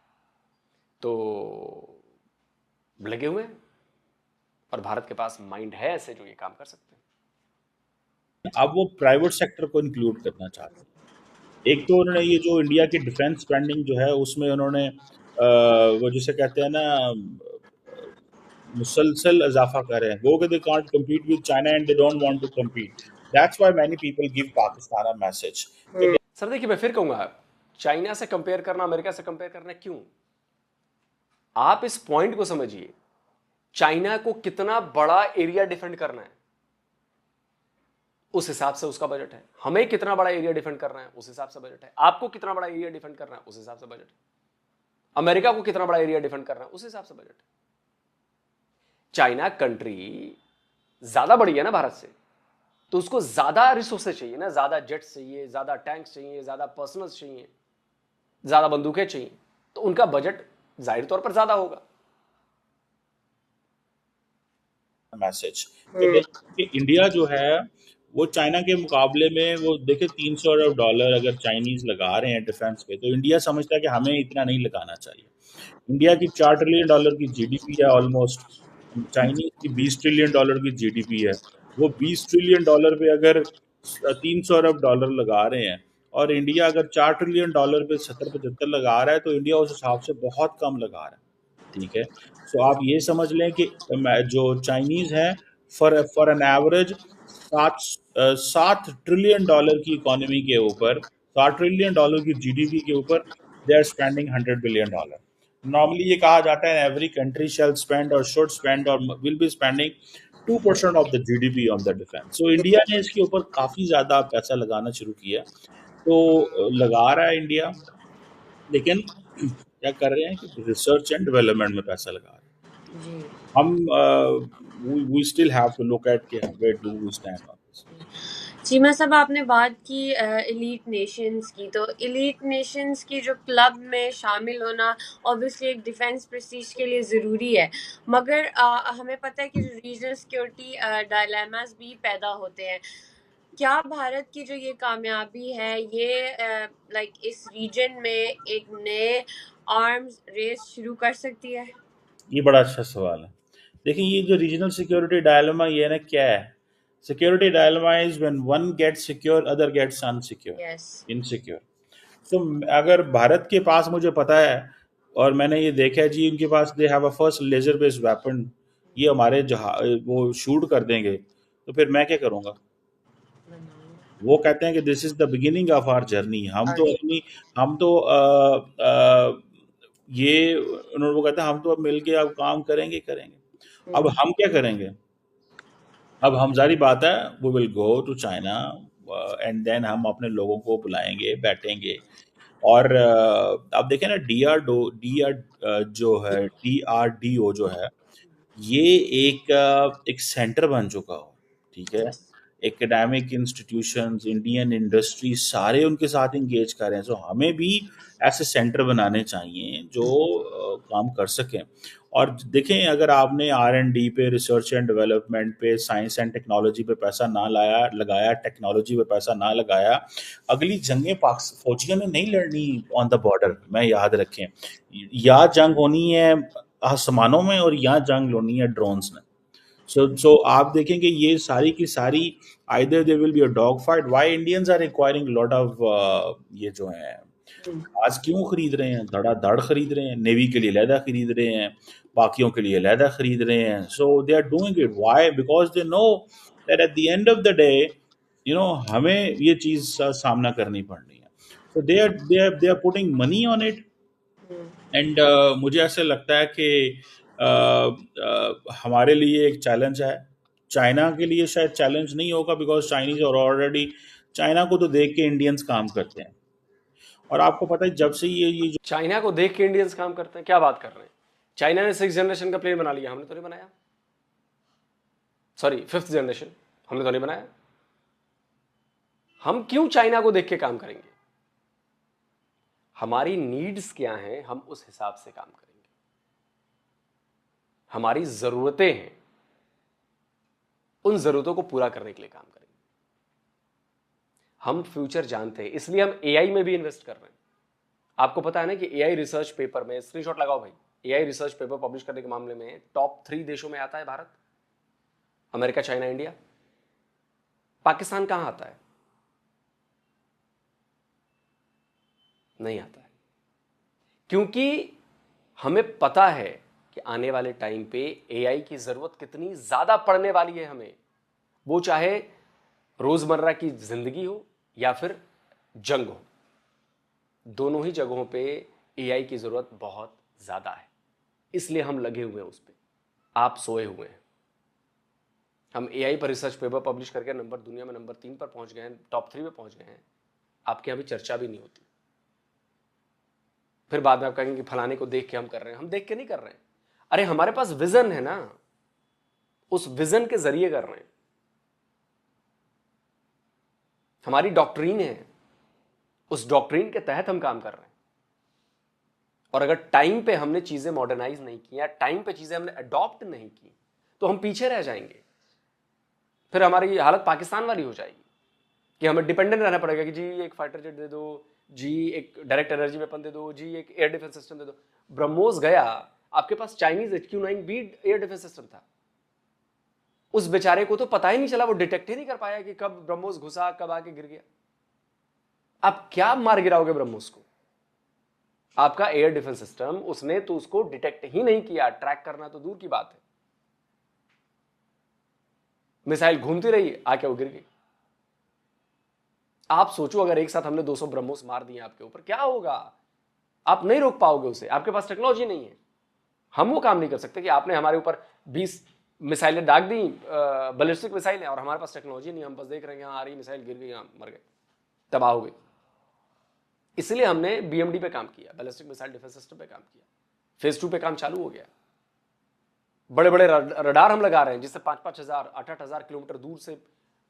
तो लगे हुए हैं, और भारत के पास माइंड है ऐसे जो ये काम कर सकते हैं। अब वो प्राइवेट सेक्टर को इंक्लूड करना चाहते हैं। एक तो उन्होंने ये जो इंडिया की डिफेंस स्पेंडिंग जो है उसमें उन्होंने वो जिसे कहते हैं ना मुसलसल इजाफा कर रहे हैं। वो they can't compete with China and they don't want to compete. That's why many people give Pakistan a message. Sir देखिए, मैं फिर कहूंगा, चाइना से कंपेयर करना, अमेरिका से कंपेयर करना क्यों? आप इस पॉइंट को समझिए, चाइना को कितना बड़ा एरिया डिफेंड करना है, उस हिसाब से उसका बजट है। हमें कितना बड़ा एरिया डिफेंड करना है, उस हिसाब से बजट है। आपको कितना बड़ा एरिया डिफेंड करना है, उस हिसाब से बजट है। अमेरिका को कितना बड़ा एरिया डिफेंड करना है, उस हिसाब से बजट है। चाइना कंट्री ज्यादा बड़ी है ना भारत से, तो उसको ज्यादा रिसोर्सेज चाहिए ना, ज्यादा जेट्स चाहिए, ज्यादा टैंक्स चाहिए, ज्यादा पर्सनल्स चाहिए, ज्यादा बंदूकें चाहिए, तो उनका बजट जाहिर तौर पर ज्यादा होगा। मैसेज कि इंडिया जो है वो चाइना के मुकाबले में, वो देखे $300 अरब अगर चाइनीज लगा रहे हैं डिफेंस पे, तो इंडिया समझता है कि हमें इतना नहीं लगाना चाहिए। इंडिया की $4 ट्रिलियन की जीडीपी है ऑलमोस्ट, चाइनीज की $20 ट्रिलियन की जीडीपी है। वो $20 ट्रिलियन पे अगर $300 अरब लगा रहे हैं, और इंडिया अगर $4 ट्रिलियन पे 70-75 लगा रहा है, तो इंडिया उस हिसाब से बहुत कम लगा रहा है। ठीक है, सो आप ये समझ लें कि जो चाइनीज है फॉर एन एवरेज 7 ट्रिलियन की इकोनॉमी के ऊपर, $7 ट्रिलियन की जीडीपी के ऊपर they are spending $100 billion. Normally ये कहा जाता है every country shall spend or should spend or will be spending 2% of the GDP on the defence. So India ने इसके ऊपर काफी ज्यादा पैसा लगाना शुरू किया, तो लगा रहा है इंडिया, लेकिन क्या कर रहे हैं कि रिसर्च एंड डेवलपमेंट में पैसा लगा रहे हैं। हम we still have to look at where do we stand on this. Cheema साहब, आपने बात की एलीट नेशंस की, तो एलीट नेशंस की जो क्लब में शामिल होना ऑब्वियसली एक डिफेंस प्रेस्टीज के लिए ज़रूरी है, मगर हमें पता है कि रीजनल सिक्योरिटी डायलेमास भी पैदा होते हैं। क्या भारत की जो ये कामयाबी है, ये लाइक इस रीजन में एक नए आर्म्स रेस शुरू कर सकती है? ये बड़ा अच्छा सवाल है। देखिए, ये जो रीजनल सिक्योरिटी डायलेमा ये ना क्या है, security dilemma is when one gets secure other gets unsecure, yes. Insecure. तो अगर भारत के पास, मुझे पता है और मैंने ये देखा है जी, उनके पास they have a first laser based weapon, ये हमारे वो शूट कर देंगे, तो फिर मैं क्या करूँगा? वो कहते हैं कि this is the beginning of our journey. हम तो ये उन्होंने, वो कहते हैं हम तो अब मिलके अब काम करेंगे। अब हम क्या करेंगे? अब हम, जारी बात है, वो will go to China and then हम अपने लोगों को बुलाएंगे, बैठेंगे, और आप देखें ना, DRDO जो है, ये एक सेंटर बन चुका हो। ठीक है, एकेडमिक इंस्टीट्यूशंस, इंडियन इंडस्ट्री सारे उनके साथ इंगेज कर रहे हैं। सो हमें भी ऐसे सेंटर बनाने चाहिए जो काम कर सकें। और देखें, अगर आपने R&D पे, रिसर्च एंड डेवलपमेंट पे, साइंस एंड टेक्नोलॉजी पे पैसा ना लगाया, टेक्नोलॉजी पे पैसा ना लगाया, अगली जंगें फौजियों ने नहीं लड़नी ऑन द बॉर्डर में, याद रखें। या जंग होनी है आसमानों में और या जंग होनी है ड्रोन्स में। सो आप देखेंगे ये सारी की सारी either there will be a dog fight. Why Indians are requiring lot of ये जो है आज क्यों खरीद रहे हैं, धड़ाधड़ खरीद रहे हैं, नेवी के लिए अलहदा खरीद रहे हैं, बाकियों के लिए अलहदा खरीद रहे हैं। So they are doing it why, because they know that at the end of the day हमें ये चीज का सामना करनी पड़नी है। So they are putting money on it. And मुझे ऐसे लगता है कि हमारे लिए एक चैलेंज है, चाइना के लिए शायद चैलेंज नहीं होगा, बिकॉज चाइनीज और ऑलरेडी चाइना को तो देख के इंडियंस काम करते हैं। और आपको पता है जब से ये चाइना को देख के इंडियंस काम करते हैं, क्या बात कर रहे हैं? चाइना ने 6th जनरेशन का प्लेन बना लिया, हमने तो नहीं बनाया। सॉरी, 5th जनरेशन हमने तो नहीं बनाया। हम क्यों चाइना को देख के काम करेंगे? हमारी नीड्स क्या हैं, हम उस हिसाब से काम करेंगे। हमारी जरूरतें हैं, उन जरूरतों को पूरा करने के लिए काम करेंगे। हम फ्यूचर जानते हैं, इसलिए हम एआई में भी इन्वेस्ट कर रहे हैं। आपको पता है ना कि एआई रिसर्च पेपर में, स्क्रीनशॉट लगाओ भाई, एआई रिसर्च पेपर पब्लिश करने के मामले में टॉप 3 देशों में आता है Bharat, America, China, India. Pakistan कहां आता है? नहीं आता है, क्योंकि हमें पता है कि आने वाले टाइम पे एआई की जरूरत कितनी ज्यादा पड़ने वाली है हमें। वो चाहे रोजमर्रा की जिंदगी हो या फिर जंग हो, दोनों ही जगहों पे एआई की जरूरत बहुत ज्यादा है। इसलिए हम लगे हुए हैं उस पर, आप सोए हुए हैं। हम एआई पर रिसर्च पेपर पब्लिश करके दुनिया में नंबर 3 पर पहुंच गए हैं, टॉप 3 पे पहुंच गए हैं। आपके यहाँ भी चर्चा भी नहीं होती। फिर बाद में आप कहेंगे कि फलाने को देख के हम कर रहे हैं। हम देख के नहीं कर रहे हैं, अरे हमारे पास विजन है ना, उस विजन के जरिए कर रहे हैं। हमारी डॉक्ट्रीन है, उस डॉक्ट्रीन के तहत हम काम कर रहे हैं। और अगर टाइम पे हमने चीजें मॉडर्नाइज नहीं की या टाइम पे चीजें हमने अडॉप्ट नहीं की तो हम पीछे रह जाएंगे। फिर हमारी हालत पाकिस्तान वाली हो जाएगी कि हमें डिपेंडेंट रहना पड़ेगा कि जी एक फाइटर जेट दे दो, जी एक डायरेक्ट एनर्जी वेपन दे दो, जी एक एयर डिफेंस सिस्टम दे दो। ब्रह्मोस गया, आपके पास Chinese HQ-9B air defence system था। उस बेचारे को तो पता ही नहीं चला, वो डिटेक्ट ही नहीं कर पाया कि कब ब्रह्मोस घुसा, कब आके गिर गया। आप क्या मार गिराओगे ब्रह्मोस को? आपका एयर डिफेंस सिस्टम, उसने तो उसको डिटेक्ट ही नहीं किया, ट्रैक करना तो दूर की बात है। मिसाइल घूमती रही, आके वो गिर गई। आप सोचो अगर एक साथ हमने 200 ब्रह्मोस मार दिए आपके ऊपर, क्या होगा? आप नहीं रोक पाओगे उसे, आपके पास टेक्नोलॉजी नहीं है। हम वो काम नहीं कर सकते कि आपने हमारे ऊपर 20 मिसाइलें दाग दी, बैलिस्टिक मिसाइलें, और हमारे पास टेक्नोलॉजी नहीं, हम बस देख रहे हैं आ रही मिसाइल, गिर गई, यहां मर गए, तबाह हो गई। इसलिए हमने BMD पे काम किया, बैलिस्टिक मिसाइल डिफेंस सिस्टम पे काम किया। फेज 2 पे काम चालू हो गया। बड़े बड़े रडार हम लगा रहे हैं जिससे 5-5 हजार 8-8 हजार किलोमीटर दूर से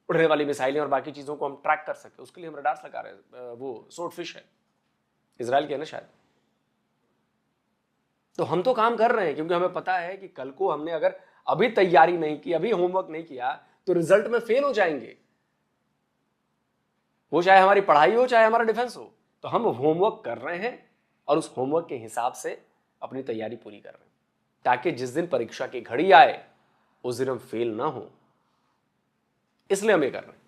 उड़ने वाली मिसाइलें और बाकी चीजों को हम ट्रैक कर सके। उसके लिए हम रडार्स लगा रहे हैं। वो स्वॉर्डफिश है, इजराइल के है ना शायद। तो हम तो काम कर रहे हैं क्योंकि हमें पता है कि कल को हमने अगर अभी तैयारी नहीं की, अभी होमवर्क नहीं किया, तो रिजल्ट में फेल हो जाएंगे। वो चाहे हमारी पढ़ाई हो, चाहे हमारा डिफेंस हो। तो हम होमवर्क कर रहे हैं और उस होमवर्क के हिसाब से अपनी तैयारी पूरी कर रहे हैं, ताकि जिस दिन परीक्षा की घड़ी आए उस दिन हम फेल ना हो। इसलिए हम ये कर रहे हैं।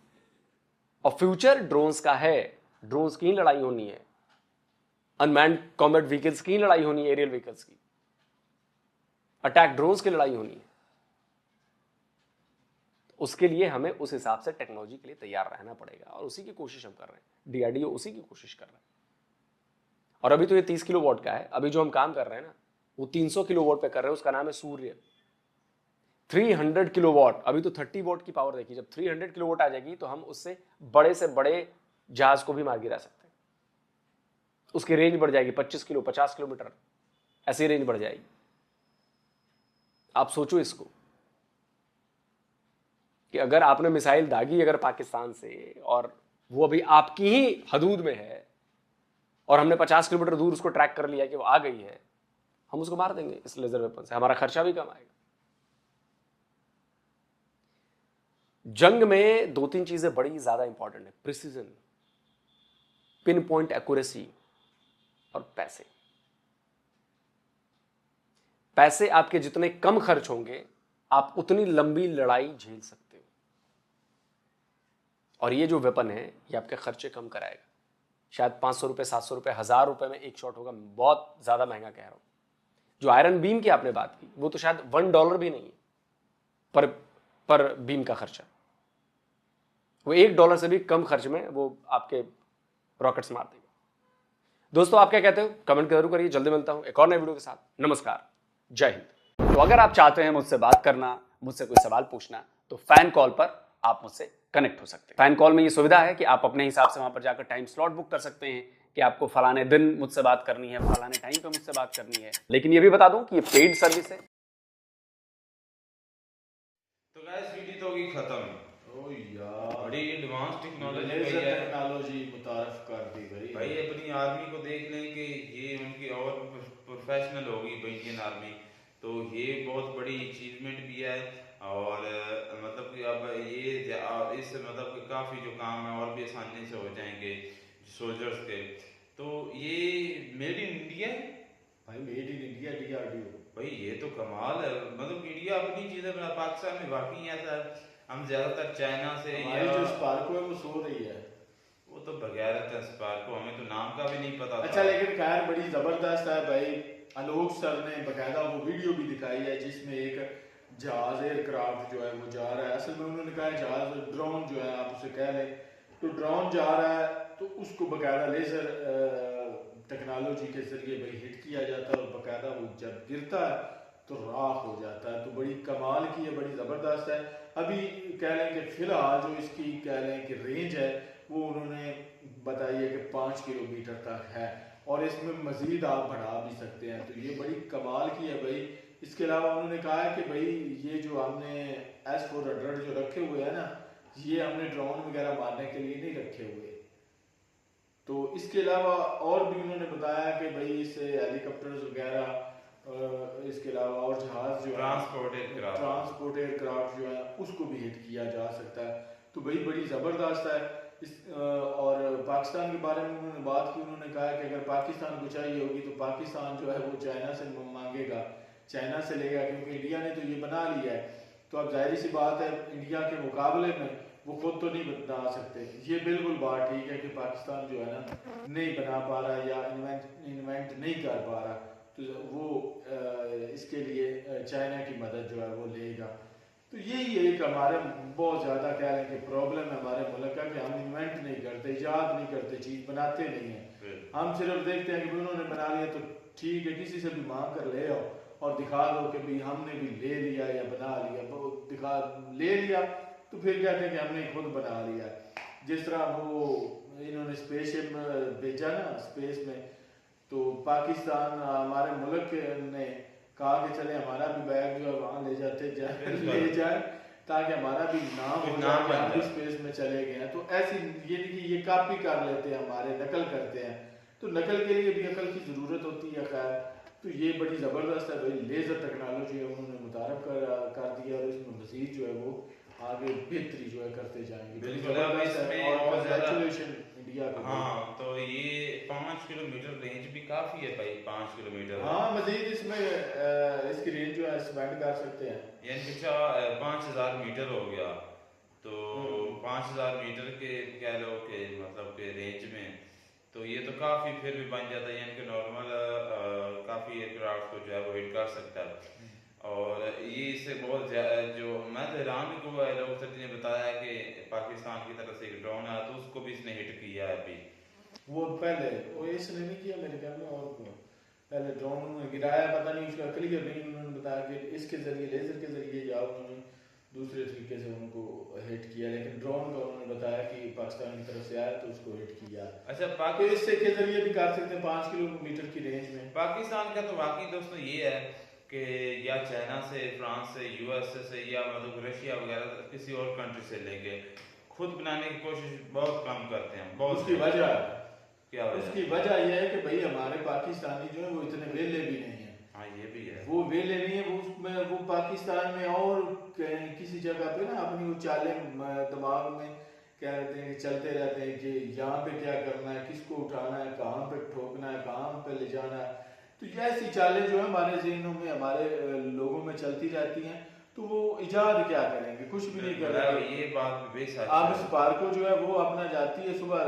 और फ्यूचर ड्रोन्स का है, ड्रोन्स की लड़ाई होनी है, अनमैन्ड कॉम्बैट व्हीकल्स की लड़ाई होनी है, एरियल व्हीकल्स की, अटैक ड्रोन्स की लड़ाई होनी है। उसके लिए हमें उस हिसाब से टेक्नोलॉजी के लिए तैयार रहना पड़ेगा और उसी की कोशिश हम कर रहे हैं। DRDO उसी की कोशिश कर रहे हैं। और अभी तो ये 30 किलोवाट का है। अभी जो हम काम कर रहे हैं ना, वो 300 किलोवाट पे कर रहे हैं। उसका नाम है सूर्य। 300 किलोवाट, अभी तो 30 वॉट की पावर देखी। जब 300 किलोवाट आ जाएगी तो हम उससे बड़े से बड़े जहाज को भी मार गिरा सकते हैं। उसकी रेंज बढ़ जाएगी 25 किलो, 50 किलोमीटर, ऐसी रेंज बढ़ जाएगी। आप सोचो इसको। कि अगर आपने मिसाइल दागी अगर पाकिस्तान से और वो अभी आपकी ही हदूद में है और हमने 50 किलोमीटर दूर उसको ट्रैक कर लिया कि वो आ गई है, हम उसको मार देंगे इस लेजर वेपन से, हमारा खर्चा भी कम आएगा। जंग में 2-3 चीजें बड़ी ज्यादा इंपॉर्टेंट है, प्रिसीजन, पिन पॉइंट एक्यूरेसी और पैसे। पैसे आपके जितने कम खर्च होंगे आप उतनी लंबी लड़ाई झेल सकते हो। और ये जो वेपन है ये आपके खर्चे कम कराएगा। शायद 500 रुपए, 700 रुपए, 1000 रुपए में एक शॉट होगा, बहुत ज्यादा महंगा कह रहा हूं। जो आयरन बीम की आपने बात की वो तो शायद $1 भी नहीं है पर बीम का खर्चा, वो $1 से भी कम खर्च में वो आपके रॉकेट्स मार देगा। दोस्तों आप क्या कहते हो कमेंट जरूर करिए। जल्दी मिलता हूं एक और नए वीडियो के साथ। नमस्कार, जय हिंद। तो अगर आप चाहते हैं मुझसे बात करना, मुझसे कोई सवाल पूछना, तो फैन कॉल पर आप मुझसे कनेक्ट हो सकते हैं। फैन कॉल में ये सुविधा है कि आप अपने हिसाब से वहां पर जाकर टाइम स्लॉट बुक कर सकते हैं कि आपको फलाने दिन मुझसे बात करनी है, फलाने टाइम पे मुझसे बात करनी है। लेकिन ये भी बता दूं कि ये पेड सर्विस है। तो गाइस वीडियो तो होगी खत्म। ओ यार बड़ी एडवांस टेक्नोलॉजी लेजर है टेक्नोलॉजी मुतारफ कर दी भाई। भाई। अपनी आर्मी को देख लें कि ये उनकी और प्रोफेशनल होगी इंडियन आर्मी, तो ये बहुत बड़ी अचीवमेंट भी है। और मतलब कि अब ये इस मतलब कि काफ़ी जो काम है और भी आसानी से हो जाएंगे सोल्जर्स के। तो ये मेड इन इंडिया है भाई, मेड इन इंडिया DRDO। भाई, ये तो कमाल है। मतलब इंडिया अपनी चीज़ें बना, पाकिस्तान में वाकई ऐसा है, हम ज़्यादातर चाइना से हमारी जो स्पार्को है वो सो रही है। वो तो बगैर स्पार्को, हमें तो नाम का भी नहीं पता था। अच्छा, लेकिन खैर बड़ी जबरदस्त है भाई। आलोक सर ने बकायदा वो वीडियो भी दिखाई है जिसमें एक जहाज एयरक्राफ्ट जो है वो जा रहा है। असल में उन्होंने कहा है जहाज, ड्रोन जो है आप उसे कह लें, तो ड्रोन जा रहा है तो उसको बकायदा लेजर टेक्नोलॉजी के जरिए भाई हिट किया जाता है और बकायदा वो जब गिरता है तो राख हो जाता है। तो बड़ी कमाल की है, बड़ी ज़बरदस्त है। अभी कह लें कि फ़िलहाल जो इसकी कह लें कि रेंज है वो उन्होंने बताई है कि 5 किलोमीटर तक है और इसमें मज़ीद आप बढ़ा भी सकते हैं। तो ये बड़ी कमाल की है भाई। इसके अलावा उन्होंने कहा है कि भाई ये जो हमने S-400 जो रखे हुए हैं ना, ये हमने ड्रोन वगैरह मारने के लिए नहीं रखे हुए। तो इसके अलावा और भी उन्होंने बताया कि भाई इससे हेलीकॉप्टर्स वगैरह, इसके अलावा और जहाज जो ट्रांसपोर्ट एयरक्राफ्ट जो है उसको भी हिट किया जा सकता है। तो भाई बड़ी ज़बरदस्त है। और पाकिस्तान के बारे में उन्होंने बात की। उन्होंने कहा कि अगर पाकिस्तान को चाहिए होगी तो पाकिस्तान जो है वो चाइना से मांगेगा, चाइना से लेगा, क्योंकि इंडिया ने तो ये बना लिया है। तो अब जाहिर सी बात है इंडिया के मुकाबले में वो खुद तो नहीं बना सकते। ये बिल्कुल बात ठीक है कि पाकिस्तान जो है ना नहीं बना पा रहा या इन्वेंट नहीं कर पा रहा, तो वो इसके लिए चाइना की मदद जो है वो लेगा। तो यही एक हमारे बहुत ज़्यादा कह रहे हैं कि प्रॉब्लम है हमारे मुल्क का कि हम इन्वेंट नहीं करते, ईजाद नहीं करते, चीज़ बनाते नहीं हैं। हम सिर्फ देखते हैं कि उन्होंने बना लिया तो ठीक है, किसी से भी मांग कर ले आओ और दिखा दो कि भाई हमने भी ले लिया या बना लिया। दिखा ले लिया तो फिर कहते हैं कि हमने खुद बना लिया। जिस तरह वो इन्होंने स्पेसशिप भेजा ना स्पेस में, तो पाकिस्तान हमारे मुल्क ने कहा कि चले हमारा भी बैग जो है वहाँ ले जाए ताकि हमारा भी नाम हो जाए कि हम भी स्पेस में चले गए हैं। तो ऐसी ये कॉपी कर लेते हैं, हमारे नकल करते हैं। तो नकल के लिए भी अकल की ज़रूरत होती है। खैर, तो ये बड़ी ज़बरदस्त है भाई। लेज़र टेक्नोलॉजी है उन्होंने मुतारफ कर दिया और इसमें मज़ीद जो है वो आगे बेहतरी जो है करते जाएंगे। बिल्कुल। अब इसमें और कांग्रेचुलेशन इंडिया को। हाँ, तो ये 5 किलोमीटर रेंज भी काफ़ी है भाई, 5 किलोमीटर। हाँ, मज़ीद इसमें इसकी रेंज जो है एक्सपेंड कर सकते हैं। यानी कि 5000 मीटर हो गया। तो 5000 मीटर के कह लो कि मतलब के रेंज में तो ये तो काफ़ी फिर भी बन जाता है। यानी कि नॉर्मल काफ़ी एयरक्राफ्ट को जो है वो हिट कर सकता है। और ये इससे बहुत जो मैं तो हैरान को लोग सर ने बताया कि पाकिस्तान की तरफ से एक ड्रोन आया तो उसको भी इसने हिट किया है अभी। वो पहले वो इसने नहीं किया मेरे ख्याल में, और को पहले ड्रोन उन्होंने गिराया, पता नहीं उसका क्लियर नहीं उन्होंने बताया कि इसके जरिए लेजर के जरिए या उन्होंने दूसरे तरीके से उनको हिट किया। लेकिन ड्रोन का उन्होंने बताया कि पाकिस्तान की तरफ से आया तो उसको हिट किया। अच्छा, तो इससे के जरिए भी कर सकते हैं 5 किलोमीटर की रेंज में। पाकिस्तान का तो वाकई दोस्तों ये है कि या चाइना से, फ्रांस से, यूएसए से या मतलब रशिया वगैरह किसी और कंट्री से लेके खुद बनाने की कोशिश बहुत कम करते हैं। बहुत उसकी वजह क्या वजह? उसकी वजह यह है कि भाई हमारे पाकिस्तानी जो है वो इतने वेले भी नहीं है। हाँ ये भी है, वो वेले नहीं है, वो उसमें वो पाकिस्तान में और किसी जगह पे ना अपनी वो चालें दिमाग में क्या रहते हैं कि चलते रहते हैं कि यहाँ पे क्या करना है, किसको उठाना है, कहाँ पे ठोकना है, कहाँ पे ले जाना है। तो ये ऐसी चालें जो है हमारे ज़हनों में, हमारे लोगों में चलती रहती हैं। तो वो इजाद क्या करेंगे, कुछ भी नहीं करेंगे। ये बात बेसच अब स्पार्को जो है वो अपना जाती है, सुबह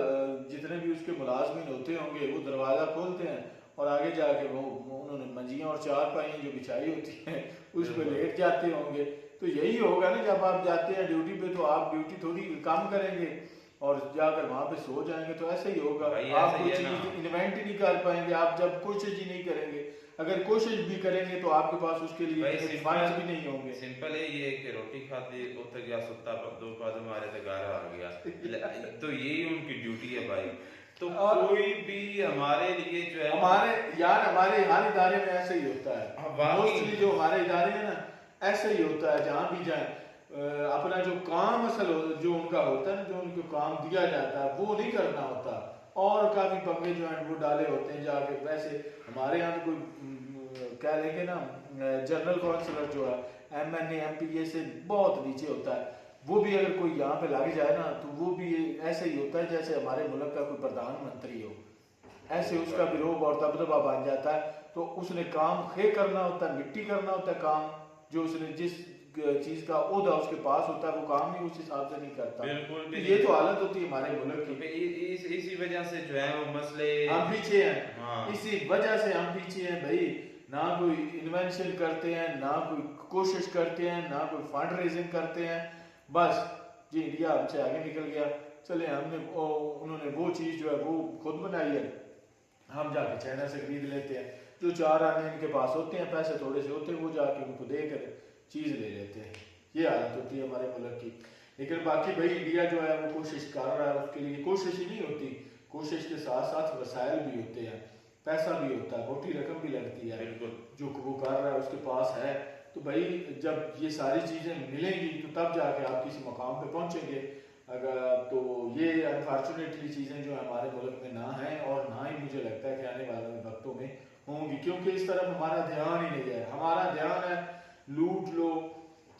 जितने भी उसके मुलाजमीन होते होंगे वो दरवाज़ा खोलते हैं और आगे जाके वो उन्होंने मंजियाँ और चारपाइयाँ जो बिछाई होती हैं उस पर लेट जाते होंगे। तो यही होगा ना, जब आप जाते हैं ड्यूटी पे तो आप ड्यूटी थोड़ी काम करेंगे और जाकर वहाँ पे सो जाएंगे। तो ऐसा ही होगा, आप कोई चीज़ इन्वेंट ही नहीं कर पाएंगे आप जब कोशिश ही नहीं करेंगे। अगर कोशिश भी करेंगे तो आपके पास उसके लिए फंड्स भी नहीं होंगे। सिंपल है ये कि रोटी खाती उतर गया, सुत्ता दो कदम मारे तो घर आ गया। तो यही उनकी ड्यूटी है भाई। तो कोई भी हमारे लिए जो है हमारे हर इदारे में ऐसे ही होता है। मोस्टली जो हमारे इदारे हैं ना ऐसे ही होता है, जहाँ भी जाए अपना जो काम असल जो उनका होता है ना, जो उनको काम दिया जाता है वो नहीं करना होता और काफ़ी पंगे जो हैं वो डाले होते हैं जाके। वैसे हमारे यहाँ तो कोई कह लेंगे ना जनरल काउंसलर जो है MNA MPA से बहुत नीचे होता है, वो भी अगर कोई यहाँ पे लग जाए ना तो वो भी ऐसे ही होता है जैसे हमारे मुल्क का कोई प्रधानमंत्री हो, ऐसे उसका भी रोब और दबदबा बन जाता है। तो उसने काम खे करना होता है, मिट्टी करना होता है काम, जो उसने जिस चीज का ओहदा उसके पास होता है वो काम ही उस हिसाब से नहीं करता। बिल्कुल भी ये तो हालत होती है हमारे मुल्क की। इसी वजह से जो है वो मसले हम पीछे हैं। हाँ। इसी वजह से हम पीछे हैं भाई, ना कोई इन्वेंशन करते हैं, ना कोई कोशिश करते हैं, ना कोई फंड रेजिंग करते हैं। बस जी इंडिया हमसे आगे निकल गया, चले हमने उन्होंने वो चीज़ जो है वो खुद बनाई है, हम जाके चाइना से खरीद लेते हैं। जो 4 आने इनके पास होते हैं, पैसे थोड़े से होते हैं, वो जाके उनको देकर चीज़ ले लेते हैं। ये हालत होती है हमारे मुल्क की। लेकिन बाकी भाई इंडिया जो है वो कोशिश कर रहा है, उसके लिए कोशिश ही नहीं होती, कोशिश के साथ साथ वसाइल भी होते हैं, पैसा भी होता है, मोटी रकम भी लगती है। जो वो कर रहा है उसके पास है, तो भाई जब ये सारी चीज़ें मिलेंगी तो तब जाके आप किसी मकाम पे पहुंचेंगे। अगर तो ये अनफॉर्चुनेटली चीज़ें जो हमारे मुल्क में ना हैं और ना ही मुझे लगता है कि आने वाले वक्तों में होंगी, क्योंकि इस तरफ हमारा ध्यान ही नहीं है। हमारा ध्यान है लूट लो,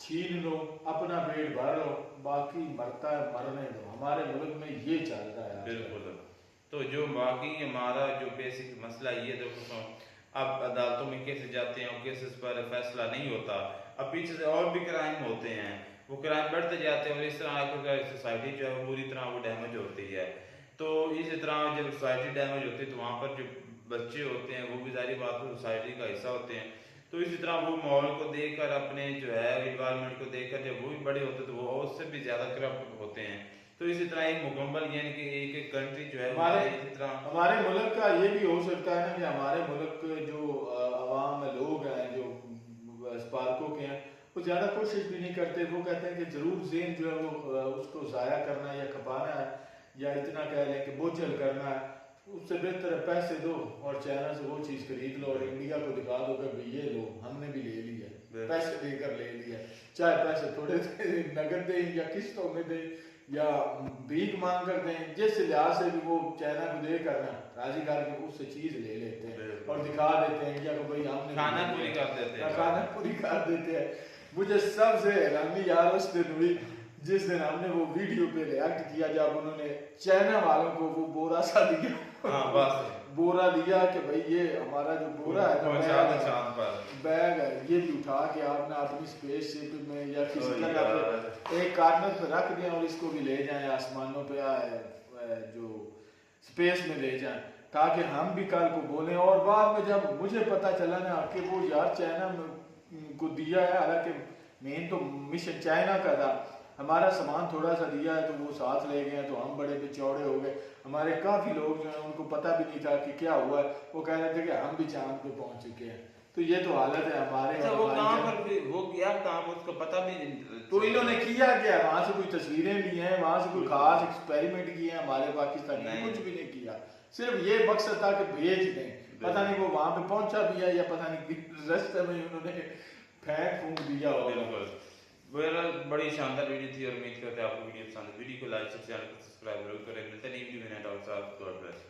छीन लो, अपना पेट भर लो, बाकी मरता है मरने दो। हमारे मुल्क में ये चल रहा है। बिल्कुल। तो जो बाकी हमारा जो बेसिक मसला ये देखो, अब अदालतों में केसेस जाते हैं और केसेस पर फैसला नहीं होता, अब पीछे से और भी क्राइम होते हैं, वो क्राइम बढ़ते जाते हैं और इस तरह आखिरकार सोसाइटी जो है पूरी तरह वो डैमेज होती है। तो इसी तरह जब सोसाइटी डैमेज होती है तो वहाँ पर जो बच्चे होते हैं वो भी जारी बात है सोसाइटी का हिस्सा होते हैं। तो इसी तरह वो माहौल को देखकर, अपने जो है इन्वायरमेंट को देखकर जब वो भी बड़े होते हैं तो वो उससे भी ज़्यादा करप्ट होते हैं। तो इसी तरह एक मुकम्मल यानी कि एक कंट्री जो है हमारे मुल्क का ये भी हो सकता है ना कि हमारे मुल्क के जो अवाम लोग हैं जो स्पार्को के हैं वो ज़्यादा कोशिश भी नहीं करते। वो कहते हैं कि ज़रूर ज़ेन जो है वो उसको ज़ाया करना है या खपाना है या इतना कह लें कि बोझल करना है, उससे बेहतर है पैसे दो और चाइना से वो चीज़ खरीद लो और इंडिया को दिखा दो कि ये लो हमने भी ले लिया, पैसे देकर ले लिया, चाहे पैसे थोड़े नगद दें या किस्तों में दें या भीख मांग कर दें, जिस लिहाज से भी वो चाइना को दे करना राजी करके उससे चीज़ ले लेते हैं और दिखा देते हैं इंडिया को भाई हमने खाना पूरी कर देते हैं, खाना पूरी कर देते हैं। मुझे सबसे हैरानी यार उस दिन हुई जिस दिन हमने वो वीडियो पे रिएक्ट किया जब उन्होंने चाइना वालों को वो बोरा सा दिया, हाँ बस बोरा दिया कि भाई ये हमारा जो बोरा है ना बैग है, ये भी उठा के आपने अपनी स्पेसशिप में या किसी जगह पे एक कार्नर पे रख दें और इसको भी ले जाएं आसमानों पे जो स्पेस में ले जाएं ताकि हम भी कल को बोलें। और बाद में जब मुझे पता चला ना कि वो यार चाइना को दिया है, हालांकि मेन तो मिशन चाइना का था, हमारा सामान थोड़ा सा दिया है तो वो साथ ले गए तो हम बड़े बेचौड़े हो गए। हमारे काफ़ी लोग जो हैं उनको पता भी नहीं था कि क्या हुआ है, वो कह रहे थे कि हम भी चांद पे पहुंच चुके हैं। तो ये तो हालत है हमारे। अच्छा, वो कहाँ पर वो गया कहाँ पर उसको पता भी नहीं। तो इन्होंने किया क्या, वहाँ से कोई तस्वीरें ली हैं, वहाँ से कोई खास एक्सपेरिमेंट किए हैं, हमारे पाकिस्तान ने कुछ भी नहीं किया, सिर्फ ये मकसद था कि भेज दें। पता नहीं वो वहां पे पहुंचा भी है या पता नहीं रास्ते में उन्होंने फेंक फूंक दिया होगा। बिल्कुल। बहरहाल बड़ी शानदार वीडियो थी और उम्मीद करते हैं आपको वीडियो पसंद है। वीडियो को लाइक शेयर चैनल को सब्सक्राइब जरूर करें। मिलते हैं न्यू वीडियो में। God bless.